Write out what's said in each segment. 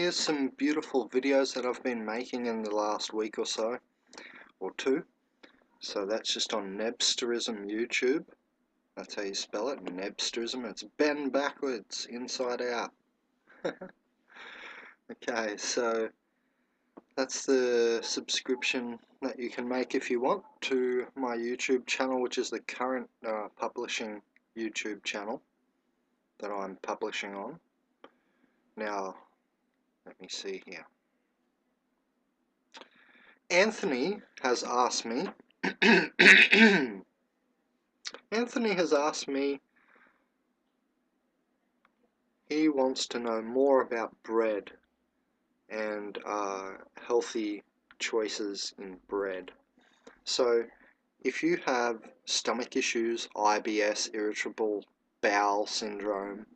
here's some beautiful videos that I've been making in the last week or so, or two. So that's just on Nebsterism YouTube. That's how you spell it, Nebsterism. It's bend backwards, inside out. Okay, so that's the subscription that you can make if you want to my YouTube channel, which is the current publishing YouTube channel that I'm publishing on. Now, let me see here. Anthony has asked me Anthony has asked me, he wants to know more about bread and healthy choices in bread. So if you have stomach issues, IBS, irritable bowel syndrome,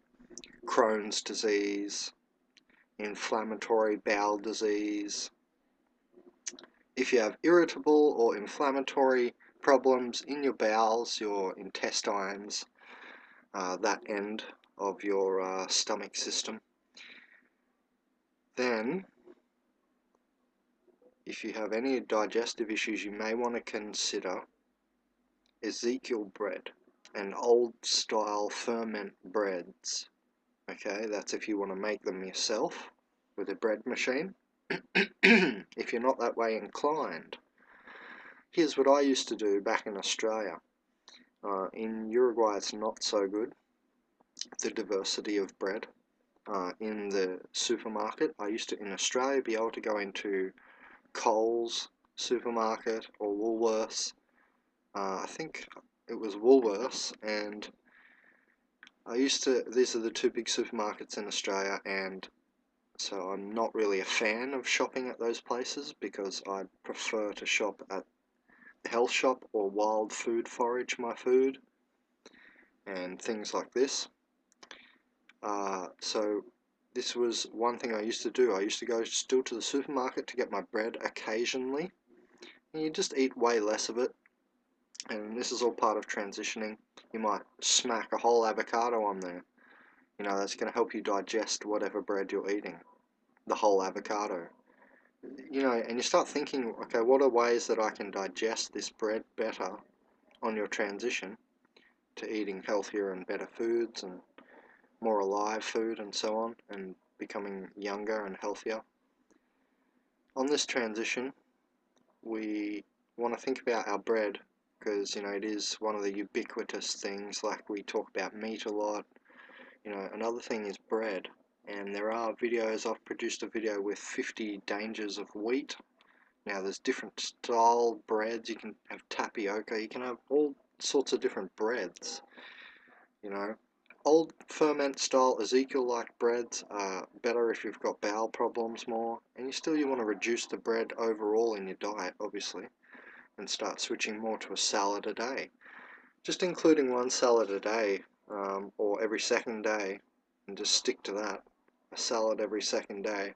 Crohn's disease, inflammatory bowel disease, if you have irritable or inflammatory problems in your bowels, your intestines, that end of your stomach system, then if you have any digestive issues, you may want to consider Ezekiel bread and old style ferment breads. Okay, that's if you want to make them yourself with a bread machine. If you're not that way inclined, here's what I used to do back in Australia. In Uruguay it's not so good, the diversity of bread in the supermarket. I used to, in Australia, be able to go into Coles supermarket or Woolworths. I think it was Woolworths, and these are the two big supermarkets in Australia, and so I'm not really a fan of shopping at those places because I prefer to shop at the health shop or wild food forage my food and things like this. So this was one thing I used to do. I used to go still to the supermarket to get my bread occasionally, and you just eat way less of it. And this is all part of transitioning. You might smack a whole avocado on there. You know, that's going to help you digest whatever bread you're eating. The whole avocado. You know, and you start thinking, okay, what are ways that I can digest this bread better on your transition to eating healthier and better foods and more alive food and so on, and becoming younger and healthier. On this transition, we want to think about our bread, because, you know, it is one of the ubiquitous things. Like, we talk about meat a lot. You know, another thing is bread, and there are videos. I've produced a video with 50 dangers of wheat. Now, there's different style breads. You can have tapioca, you can have all sorts of different breads. You know, old ferment style Ezekiel like breads are better if you've got bowel problems more, and you want to reduce the bread overall in your diet, obviously, and start switching more to a salad a day. Just including one salad a day, or every second day, and just stick to that. A salad every second day.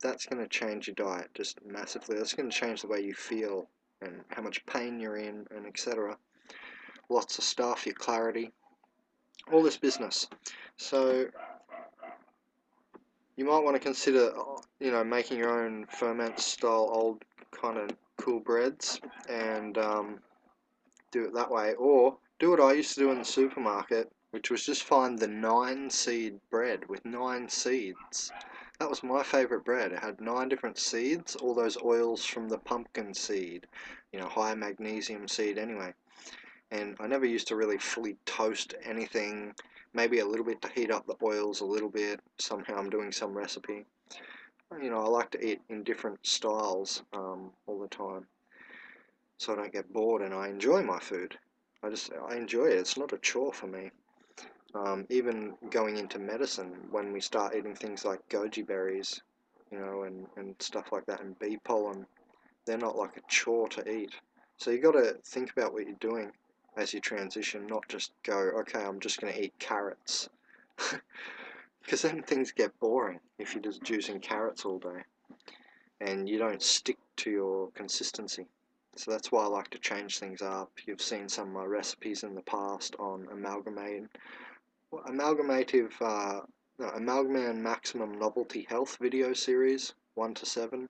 That's going to change your diet just massively. That's going to change the way you feel and how much pain you're in, and etc. Lots of stuff, your clarity, all this business. So you might want to consider, you know, making your own ferment style old kind of cool breads, and do it that way, or do what I used to do in the supermarket, which was just find the 9-seed bread with 9 seeds. That was my favourite bread. It had 9 different seeds, all those oils from the pumpkin seed, you know, high magnesium seed anyway. And I never used to really fully toast anything, maybe a little bit to heat up the oils a little bit. Somehow I'm doing some recipe. You know, I like to eat in different styles all the time, so I don't get bored, and I enjoy my food. I enjoy it. It's not a chore for me. Even going into medicine, when we start eating things like goji berries, you know, and stuff like that, and bee pollen, they're not like a chore to eat. So you got to think about what you're doing as you transition, not just go, okay, I'm just going to eat carrots. Because then things get boring if you're just juicing carrots all day and you don't stick to your consistency. So that's why I like to change things up. You've seen some of my recipes in the past on amalgamative no, Amalgam Maximum Novelty Health video series 1 to 7.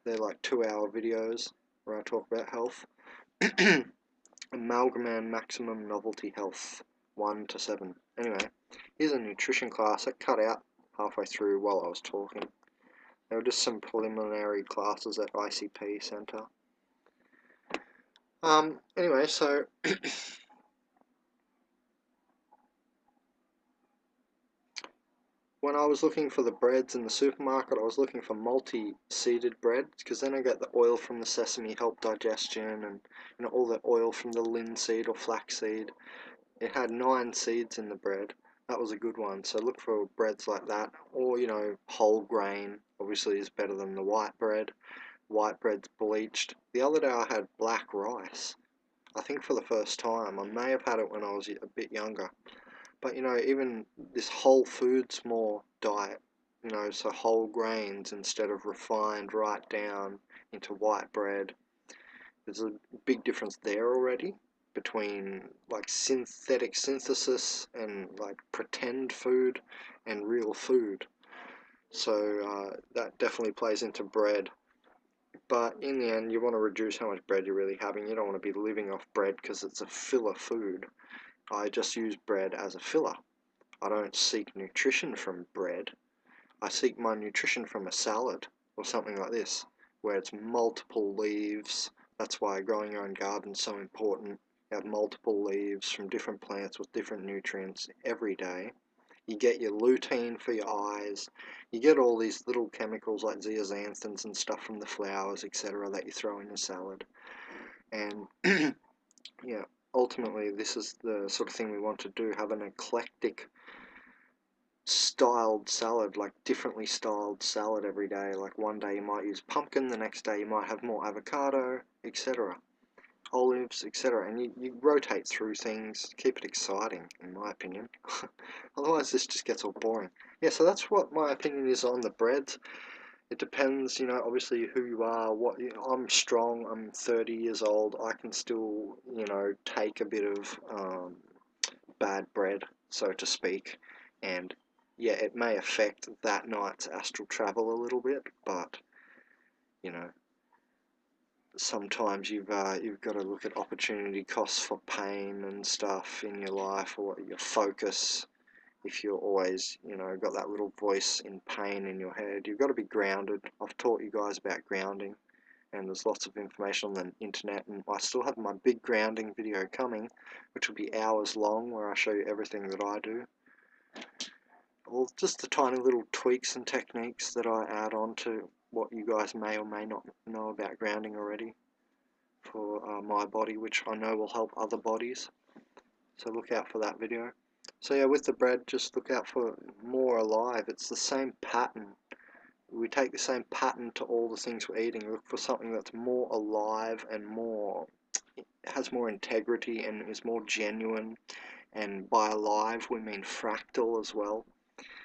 They're like 2-hour videos where I talk about health. Amalgam Maximum Novelty Health 1 to 7. Anyway, here's a nutrition class that cut out halfway through while I was talking. There were just some preliminary classes at ICP Centre. Anyway, so when I was looking for the breads in the supermarket, I was looking for multi-seeded bread, because then I get the oil from the sesame help digestion, and all the oil from the linseed or flaxseed. It had 9 seeds in the bread. That was a good one. So look for breads like that, or whole grain. Obviously, is better than the white bread. White bread's bleached. The other day I had black rice. I think for the first time. I may have had it when I was a bit younger. But even this whole foods more diet, so whole grains instead of refined right down into white bread. There's a big difference there already between like synthetic synthesis and like pretend food and real food. So that definitely plays into bread. But in the end, you want to reduce how much bread you're really having. You don't want to be living off bread because it's a filler food. I just use bread as a filler. I don't seek nutrition from bread. I seek my nutrition from a salad or something like this, where it's multiple leaves. That's why growing your own garden is so important. You have multiple leaves from different plants with different nutrients every day. You get your lutein for your eyes. You get all these little chemicals like zeaxanthins and stuff from the flowers, etc., that you throw in your salad. And yeah, ultimately this is the sort of thing we want to do, have an eclectic styled salad, like differently styled salad every day. Like one day you might use pumpkin, the next day you might have more avocado, etc., olives, etc., and you rotate through things, keep it exciting, in my opinion. Otherwise this just gets all boring. Yeah, so that's what my opinion is on the bread. It depends, obviously who you are, I'm strong, I'm 30 years old, I can still, take a bit of bad bread, so to speak, and yeah, it may affect that night's astral travel a little bit, but sometimes you've got to look at opportunity costs for pain and stuff in your life, or your focus. If you're always, got that little voice in pain in your head, you've got to be grounded. I've taught you guys about grounding, and there's lots of information on the internet, and I still have my big grounding video coming, which will be hours long, where I show you everything that I do. Well, just the tiny little tweaks and techniques that I add on to what you guys may or may not know about grounding already for my body, which I know will help other bodies. So look out for that video. So yeah, with the bread, just look out for more alive. It's the same pattern. We take the same pattern to all the things we're eating. Look for something that's more alive and has more integrity and is more genuine. And by alive, we mean fractal as well.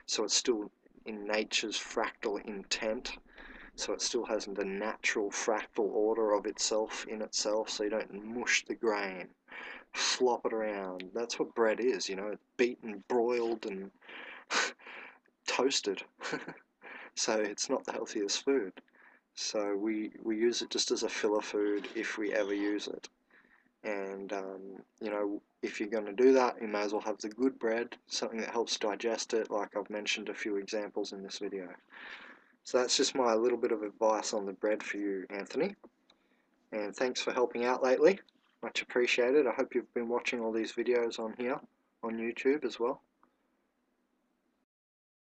So it's still in nature's fractal intent. So it still has the natural fractal order of itself in itself. So you don't mush the grain, flop it around. That's what bread is, it's beaten, broiled, and toasted. So it's not the healthiest food. So we use it just as a filler food if we ever use it. And if you're going to do that, you may as well have the good bread, something that helps digest it, like I've mentioned a few examples in this video. So that's just my little bit of advice on the bread for you, Anthony. And thanks for helping out lately. Much appreciated. I hope you've been watching all these videos on here on YouTube as well.